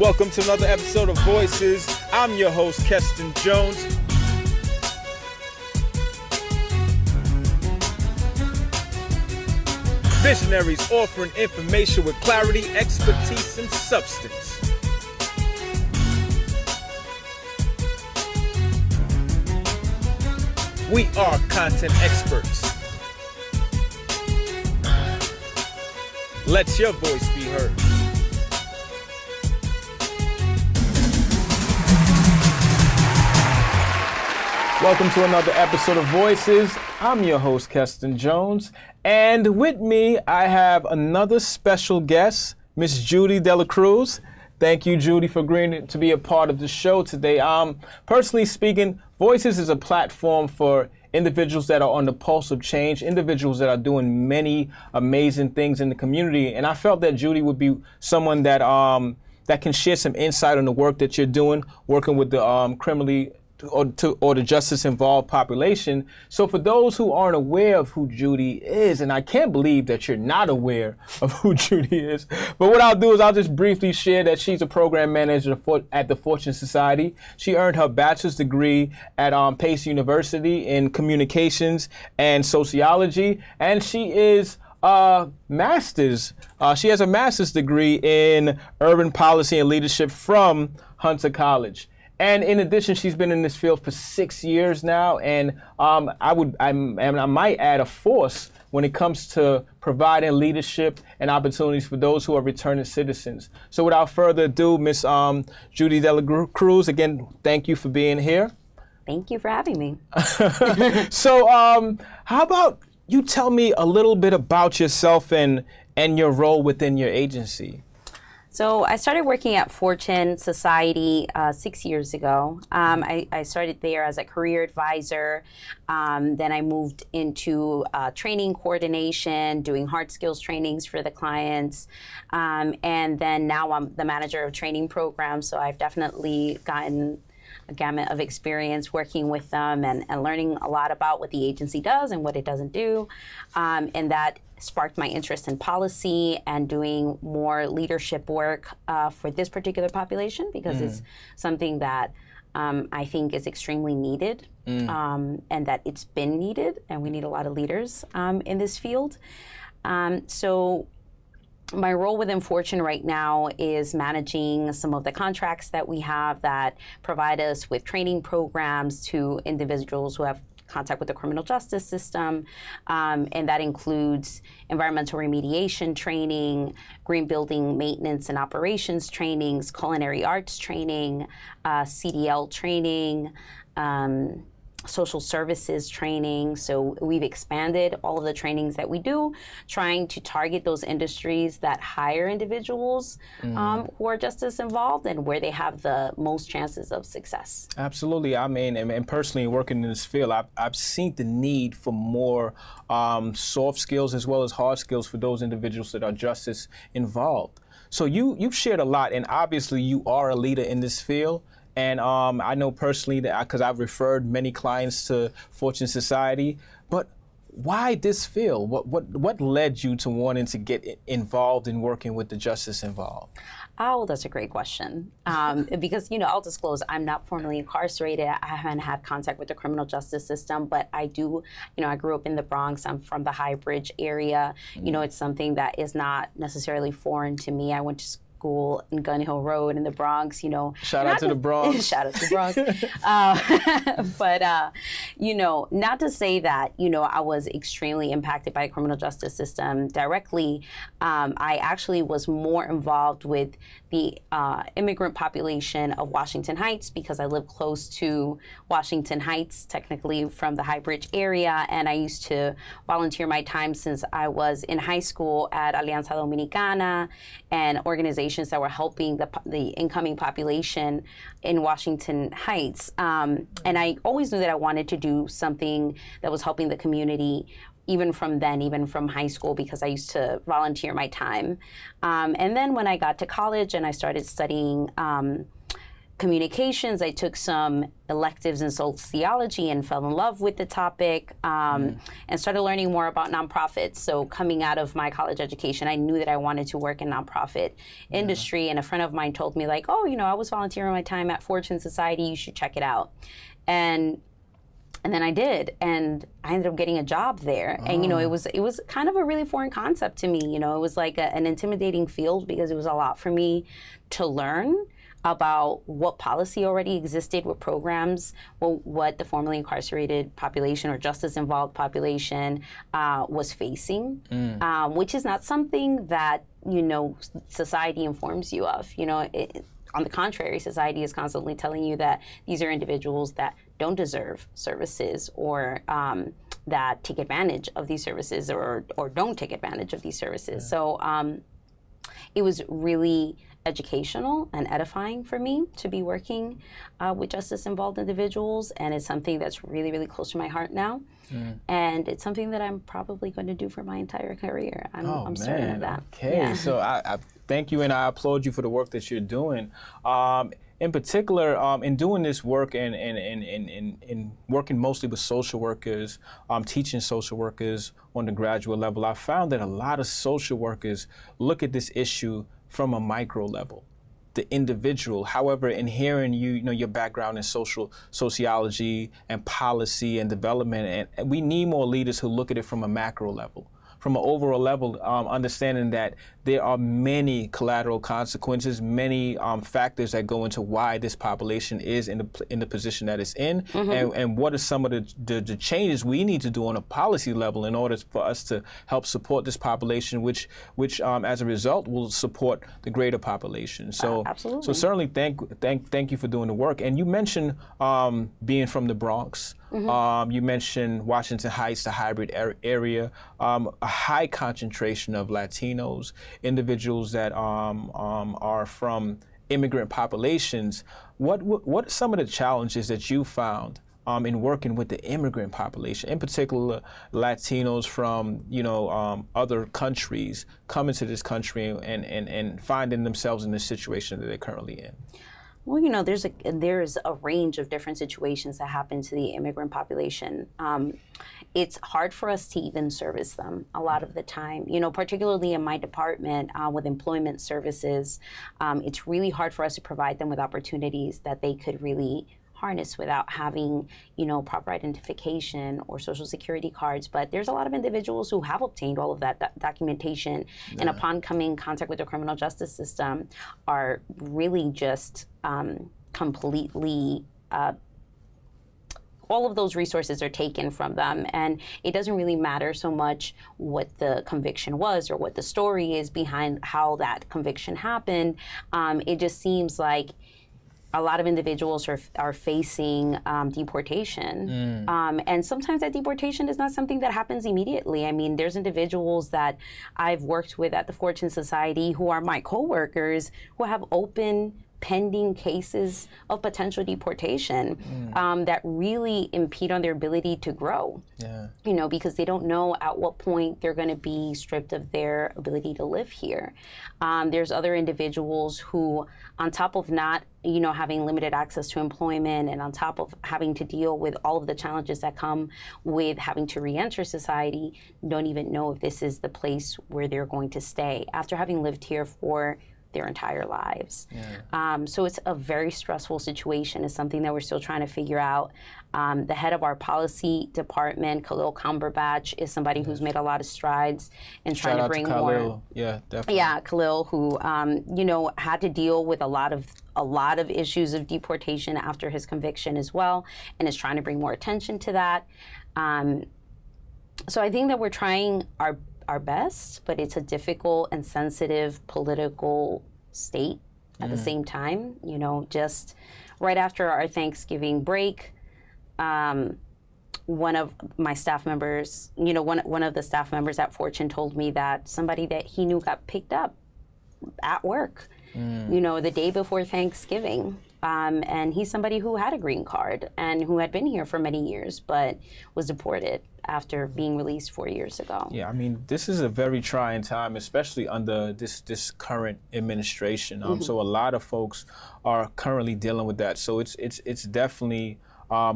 Welcome to another episode of V.O.I.C.E.S. I'm your host, Keston Jones. Visionaries offering information with clarity, expertise, and substance. We are content experts. Let your voice be heard. Welcome to another episode of V.O.I.C.E.S. I'm your host, Keston Jones, and with me, I have another special guest, Miss Judy De La Cruz. Thank you, Judy, for agreeing to be a part of the show today. Personally speaking, V.O.I.C.E.S is a platform for individuals that are on the pulse of change, individuals that are doing many amazing things in the community, and I felt that Judy would be someone that that can share some insight on the work that you're doing, working with the criminally or the justice-involved population. So for those who aren't aware of who Judy is, and I can't believe that you're not aware of who Judy is, but what I'll do is I'll just briefly share that she's a program manager at the Fortune Society. She earned her bachelor's degree at Pace University in communications and sociology, and she is master's. She has a master's degree in urban policy and leadership from Hunter College. And in addition, she's been in this field for 6 years now, and I might add a force when it comes to providing leadership and opportunities for those who are returning citizens. So without further ado, Miss Judy De La Cruz, again, thank you for being here. Thank you for having me. So how about you tell me a little bit about yourself and your role within your agency? So I started working at Fortune Society 6 years ago. I started there as a career advisor. Then I moved into training coordination, doing hard skills trainings for the clients. And then now I'm the manager of training programs. So I've definitely gotten a gamut of experience working with them and learning a lot about what the agency does and what it doesn't do. And that sparked my interest in policy and doing more leadership work for this particular population, because it's something that I think is extremely needed, and that it's been needed, and we need a lot of leaders in this field. So my role within Fortune right now is managing some of the contracts that we have that provide us with training programs to individuals who have contact with the criminal justice system, and that includes environmental remediation training, green building maintenance and operations trainings, culinary arts training, CDL training, social services training. So we've expanded all of the trainings that we do, trying to target those industries that hire individuals who are justice involved and where they have the most chances of success. Absolutely. I mean, and personally working in this field, I've seen the need for more soft skills as well as hard skills for those individuals that are justice involved. So you've shared a lot, and obviously you are a leader in this field. And I know personally that because I've referred many clients to Fortune Society, but why this field? What led you to wanting to get involved in working with the justice involved? Oh, that's a great question. Because, I'll disclose, I'm not formally incarcerated. I haven't had contact with the criminal justice system, but I do, I grew up in the Bronx. I'm from the High Bridge area. It's something that is not necessarily foreign to me. I went to school in Gun Hill Road in the Bronx, Shout out to the Bronx. Shout out to the Bronx. But, not to say that, I was extremely impacted by the criminal justice system directly. I actually was more involved with the immigrant population of Washington Heights because I live close to Washington Heights, technically from the High Bridge area. And I used to volunteer my time since I was in high school at Alianza Dominicana and organizations that were helping the incoming population in Washington Heights. And I always knew that I wanted to do something that was helping the community, even from high school, because I used to volunteer my time. And then when I got to college and I started studying communications. I took some electives in sociology and fell in love with the topic, and started learning more about nonprofits. So coming out of my college education, I knew that I wanted to work in nonprofit industry. And a friend of mine told me, like, oh, I was volunteering my time at V.O.I.C.E Society. You should check it out. And then I did, and I ended up getting a job there. And it was kind of a really foreign concept to me. It was like an intimidating field because it was a lot for me to learn about what policy already existed, what programs, what the formerly incarcerated population or justice-involved population was facing, which is not something that, society informs you of. On the contrary, society is constantly telling you that these are individuals that don't deserve services or that take advantage of these services or don't take advantage of these services. So it was really educational and edifying for me to be working with justice-involved individuals, and it's something that's really, really close to my heart now. And it's something that I'm probably going to do for my entire career. I'm certain of that. Okay, yeah. So I thank you, and I applaud you for the work that you're doing. In particular, in doing this work and working mostly with social workers, teaching social workers on the graduate level, I found that a lot of social workers look at this issue from a micro level, the individual. However, in hearing your background in sociology and policy and development, and we need more leaders who look at it from a macro level, from an overall level, understanding that there are many collateral consequences, many factors that go into why this population is in the position that it's in, and what are some of the changes we need to do on a policy level in order for us to help support this population, which as a result will support the greater population. So, absolutely. So certainly thank you for doing the work. And you mentioned being from the Bronx. You mentioned Washington Heights, the hybrid area, a high concentration of Latinos, individuals that are from immigrant populations. What are some of the challenges that you found in working with the immigrant population, in particular Latinos from other countries coming to this country and finding themselves in the situation that they're currently in? Well, there's a range of different situations that happen to the immigrant population. It's hard for us to even service them a lot of the time. Particularly in my department with employment services, it's really hard for us to provide them with opportunities that they could really harness without having, proper identification or social security cards. But there's a lot of individuals who have obtained all of that documentation, and upon coming in contact with the criminal justice system are really just completely all of those resources are taken from them, and it doesn't really matter so much what the conviction was or what the story is behind how that conviction happened. It just seems like a lot of individuals are facing deportation. And sometimes that deportation is not something that happens immediately. I mean, there's individuals that I've worked with at the V.O.I.C.E Society who are my coworkers who have open pending cases of potential deportation that really impede on their ability to grow. Because they don't know at what point they're going to be stripped of their ability to live here. There's other individuals who, on top of not having limited access to employment, and on top of having to deal with all of the challenges that come with having to re-enter society, don't even know if this is the place where they're going to stay after having lived here for their entire lives. So it's a very stressful situation. It's something that we're still trying to figure out. The head of our policy department, Khalil Cumberbatch, is somebody who's made a lot of strides in trying to bring more. Yeah, definitely. Yeah, Khalil, who had to deal with a lot of issues of deportation after his conviction as well, and is trying to bring more attention to that. So I think that we're trying our best, but it's a difficult and sensitive political state at the same time. Just right after our Thanksgiving break, one of my staff members, one of the staff members at Fortune told me that somebody that he knew got picked up at work, the day before Thanksgiving. And he's somebody who had a green card and who had been here for many years, but was deported after being released 4 years ago. Yeah, I mean, this is a very trying time, especially under this current administration. So a lot of folks are currently dealing with that. So it's definitely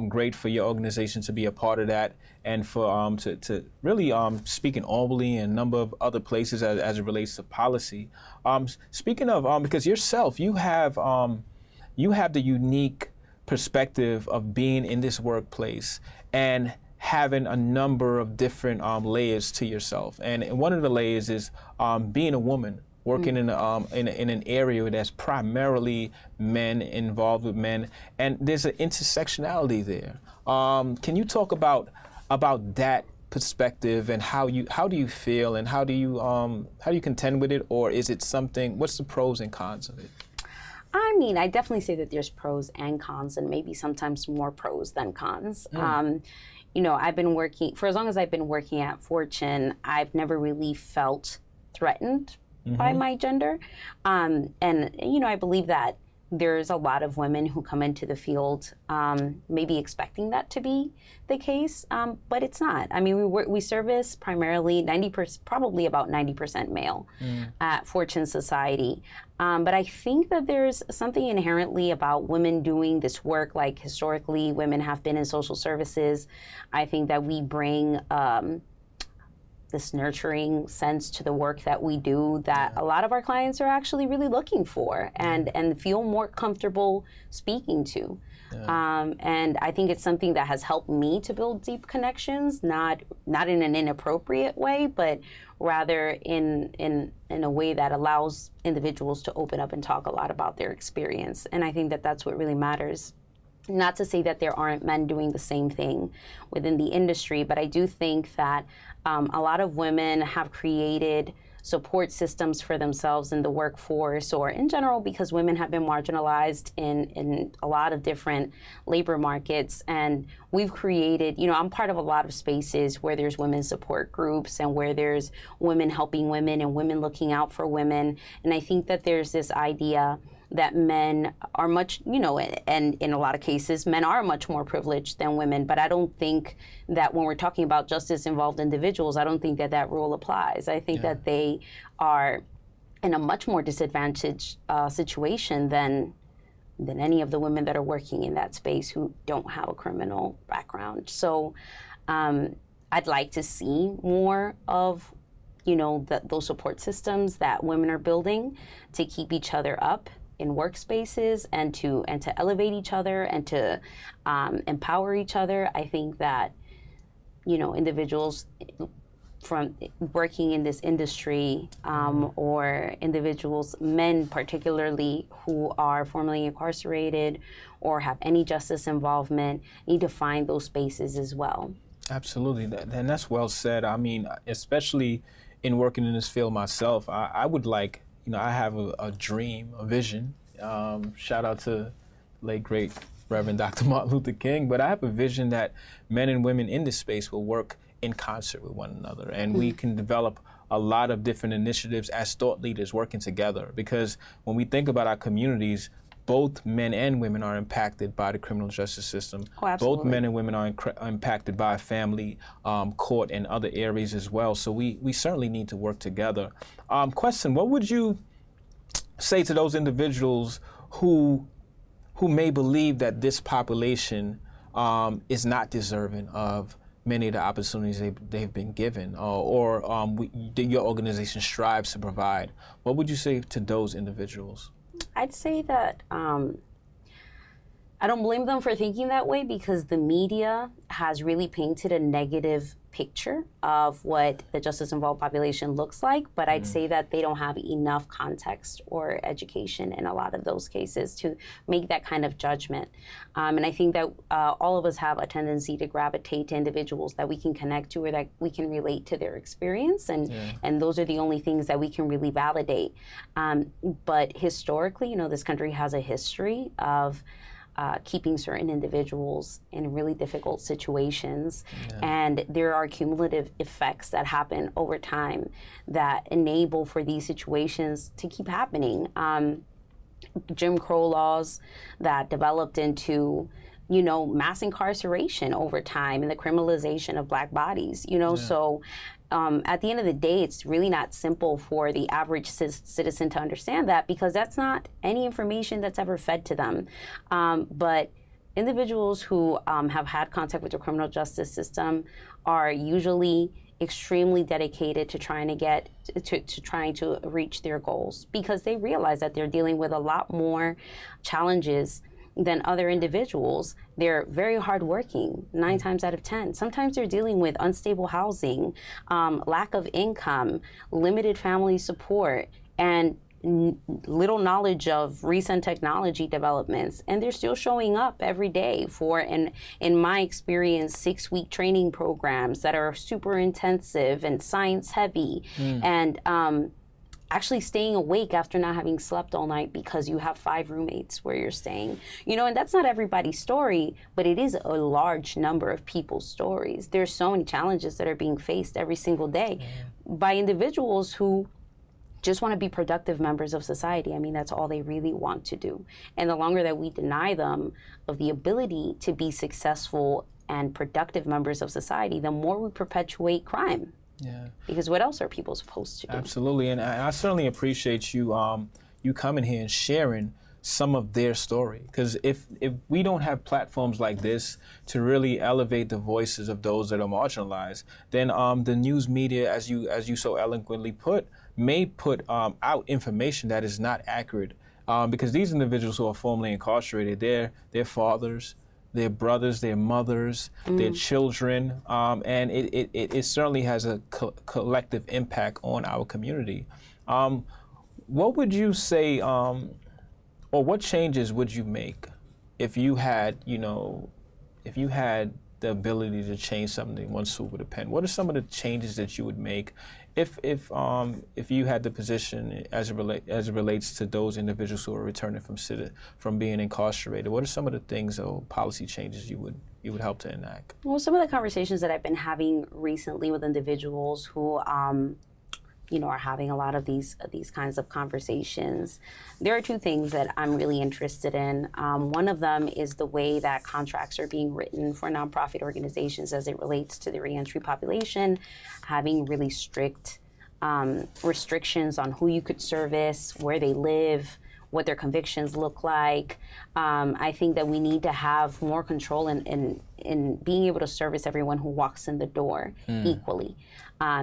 great for your organization to be a part of that, and for to speak in Albany and a number of other places as it relates to policy. Speaking of, because yourself, you have the unique perspective of being in this workplace and having a number of different layers to yourself. And one of the layers is being a woman, working in an area that's primarily men, involved with men, and there's an intersectionality there. Can you talk about that perspective, and how do you feel, and how do you contend with it, or is it something? What's the pros and cons of it? I mean, I definitely say that there's pros and cons, and maybe sometimes more pros than cons. I've been working, for as long as I've been working at Fortune, I've never really felt threatened by my gender. And I believe that there's a lot of women who come into the field maybe expecting that to be the case, but it's not. I mean, we service primarily 90%, probably about 90% male at Fortune Society. But I think that there's something inherently about women doing this work. Like, historically, women have been in social services. I think that we bring this nurturing sense to the work that we do that a lot of our clients are actually really looking for and feel more comfortable speaking to. And I think it's something that has helped me to build deep connections, not in an inappropriate way, but rather in a way that allows individuals to open up and talk a lot about their experience. And I think that that's what really matters. Not to say that there aren't men doing the same thing within the industry, but I do think that a lot of women have created support systems for themselves in the workforce, or in general, because women have been marginalized in a lot of different labor markets. And we've created, I'm part of a lot of spaces where there's women's support groups and where there's women helping women and women looking out for women. And I think that there's this idea that men are much, and in a lot of cases, men are much more privileged than women. But I don't think that when we're talking about justice-involved individuals, I don't think that rule applies. I think that they are in a much more disadvantaged situation than any of the women that are working in that space who don't have a criminal background. So I'd like to see more of those support systems that women are building to keep each other up in workspaces and to elevate each other and to empower each other. I think that individuals from working in this industry or individuals, men particularly, who are formerly incarcerated or have any justice involvement, need to find those spaces as well. Absolutely, and that's well said. I mean, especially in working in this field myself, I would like, I have a dream, a vision. Shout out to late great Reverend Dr. Martin Luther King. But I have a vision that men and women in this space will work in concert with one another, and we can develop a lot of different initiatives as thought leaders working together. Because when we think about our communities, both men and women are impacted by the criminal justice system. Oh, absolutely. Both men and women are impacted by family, court, and other areas as well. So we certainly need to work together. Question, what would you say to those individuals who may believe that this population is not deserving of many of the opportunities they've been given, or your organization strives to provide? What would you say to those individuals? I'd say that I don't blame them for thinking that way, because the media has really painted a negative picture of what the justice-involved population looks like, but I'd say that they don't have enough context or education in a lot of those cases to make that kind of judgment. And I think that all of us have a tendency to gravitate to individuals that we can connect to or that we can relate to their experience, and those are the only things that we can really validate. But historically, this country has a history of keeping certain individuals in really difficult situations. And there are cumulative effects that happen over time that enable for these situations to keep happening. Jim Crow laws that developed into mass incarceration over time and the criminalization of Black bodies, so at the end of the day, it's really not simple for the average citizen to understand that, because that's not any information that's ever fed to them. But individuals who have had contact with the criminal justice system are usually extremely dedicated to trying to reach their goals, because they realize that they're dealing with a lot more challenges than other individuals. They're very hardworking, 9 times out of 10. Sometimes they're dealing with unstable housing, lack of income, limited family support, and little knowledge of recent technology developments, and they're still showing up every day for, in my experience, 6-week training programs that are super intensive and science heavy, and actually staying awake after not having slept all night because you have 5 roommates where you're staying. And that's not everybody's story, but it is a large number of people's stories. There's so many challenges that are being faced every single day by individuals who just want to be productive members of society. I mean, that's all they really want to do. And the longer that we deny them of the ability to be successful and productive members of society, the more we perpetuate crime. Yeah. Because what else are people supposed to do? Absolutely, and I certainly appreciate you you coming here and sharing some of their story. Because if we don't have platforms like this to really elevate the voices of those that are marginalized, then the news media, as you so eloquently put, may put out information that is not accurate. Because these individuals who are formerly incarcerated, their fathers, their brothers, their mothers, their children, and it certainly has a collective impact on our community. What would you say, or what changes would you make if you had the ability to change something, one swoop of the pen? What are some of the changes that you would make if you had the position as it relates to those individuals who are returning from being incarcerated? What are some of the things or policy changes you would help to enact? Well, some of the conversations that I've been having recently with individuals who are having a lot of these kinds of conversations. There are 2 things that I'm really interested in. One of them is the way that contracts are being written for nonprofit organizations as it relates to the reentry population, having really strict restrictions on who you could service, where they live, what their convictions look like. I think that we need to have more control in being able to service everyone who walks in the door equally.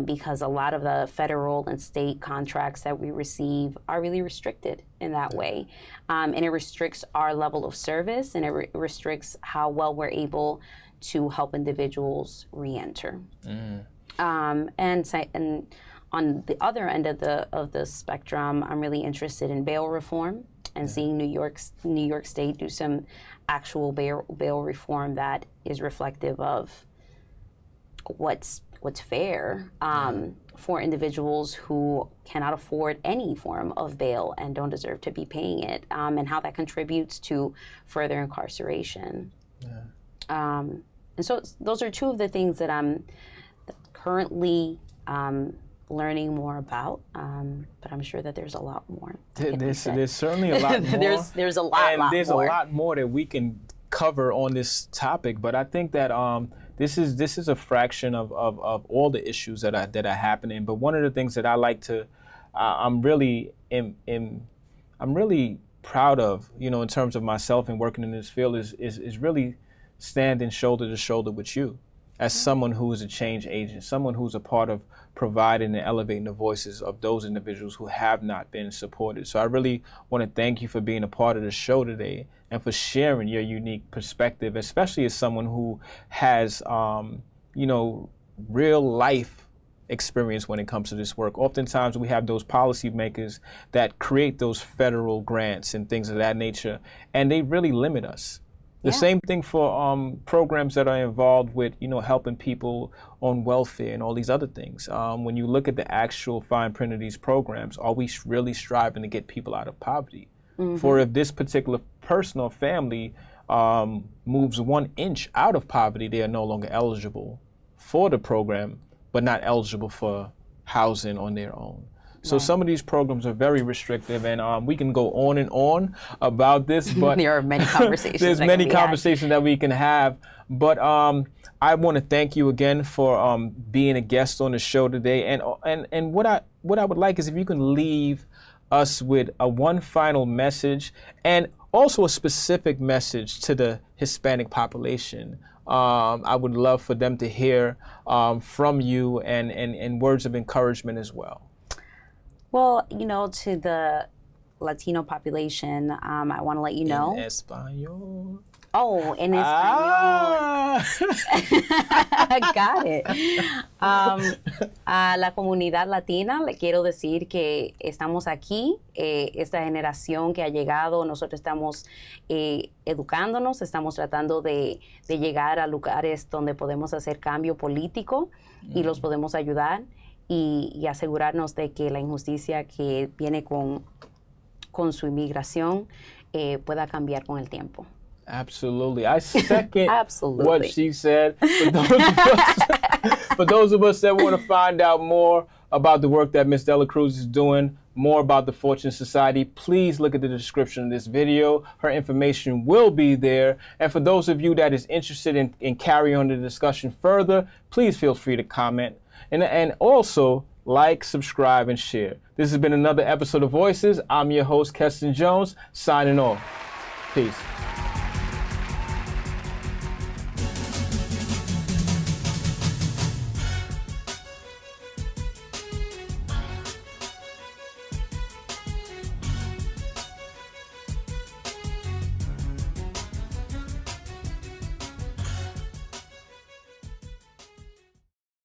Because a lot of the federal and state contracts that we receive are really restricted in that way. And it restricts our level of service, and it restricts how well we're able to help individuals reenter. And on the other end of the spectrum, I'm really interested in bail reform and seeing New York State do some actual bail reform that is reflective of what's fair for individuals who cannot afford any form of bail and don't deserve to be paying it, and how that contributes to further incarceration. And so those are 2 of the things that I'm currently learning more about, but I'm sure that there's a lot more. There's certainly a lot more. there's a lot more. A lot more that we can cover on this topic, but I think that this is a fraction of all the issues that are happening. But one of the things that I like to, I'm really proud of, in terms of myself and working in this field, is really standing shoulder to shoulder with you as someone who is a change agent, someone who's a part of providing and elevating the voices of those individuals who have not been supported. So I really want to thank you for being a part of the show today and for sharing your unique perspective, especially as someone who has, real life experience when it comes to this work. Oftentimes we have those policymakers that create those federal grants and things of that nature, and they really limit us. The same thing for programs that are involved with, helping people on welfare and all these other things. When you look at the actual fine print of these programs, are we really striving to get people out of poverty? For if this particular person or family moves 1 inch out of poverty, they are no longer eligible for the program, but not eligible for housing on their own. So some of these programs are very restrictive, and we can go on and on about this, but there are many conversations. there's many conversations that we can have. But I want to thank you again for being a guest on the show today. And what I would like is if you can leave us with one final message, and also a specific message to the Hispanic population. I would love for them to hear from you, and words of encouragement as well. Well, to the Latino population, I want to let you know. En español. Oh, en español. Got it. A la comunidad latina le quiero decir que estamos aquí, esta generación que ha llegado, nosotros estamos educándonos, estamos tratando de llegar a lugares donde podemos hacer cambio político y los podemos ayudar y asegurarnos de que la injusticia que viene con su inmigración pueda cambiar con el tiempo. Absolutely. I second Absolutely. what she said. For those of us that want to find out more about the work that Ms. De La Cruz is doing, more about the Fortune Society, please look at the description of this video. Her information will be there. And for those of you that is interested in carrying on the discussion further, please feel free to comment. And also, like, subscribe, and share. This has been another episode of Voices. I'm your host, Keston Jones, signing off. Peace.